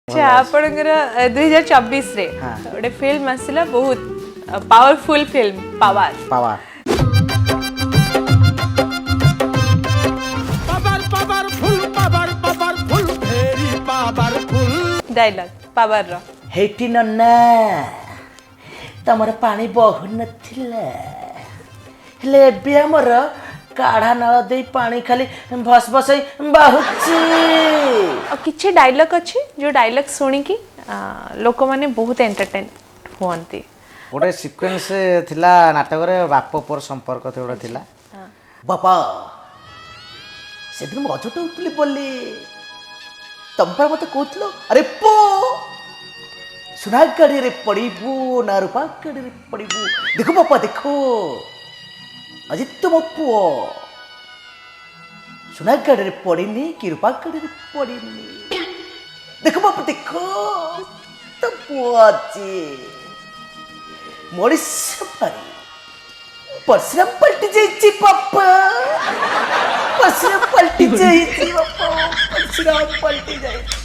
अच्छा आपणकर 2024 रे हाँ। गोटे फिल्म आसिला बहुत powerful film power power dialogue power रो हेटी नन्ना तमर पानी बहु नथिला हेले एबे हमर काढ़ा नळ देई पानी खाली भस भसई बाहुची और किछि डायलॉग अछि जो डायलॉग सुनी कि लोक माने बहुत एंटरटेन होंती गोटे सिक्वेन्स थिला नाटक रे बाप पर संपर्क थे गोटे थिला बापा सेदिन म अजट उठली बोली तम पर मते कहतलो अरे पो सुना गाड़ी रे पड़ीबू ना रूपा गाड़ी रे पड़ीबू देखो बापा देखो अजी तुम पुओ सुना गाड़ी रे पड़ीनी कि रूपा गाड़ी रे पड़ीनी देखो बापा देखो तो पुओ अछि मोरी सफारी परशुराम पलटी जाइछि पापा परशुराम पलटी जाइछि बापा परशुराम पलटी जाइछि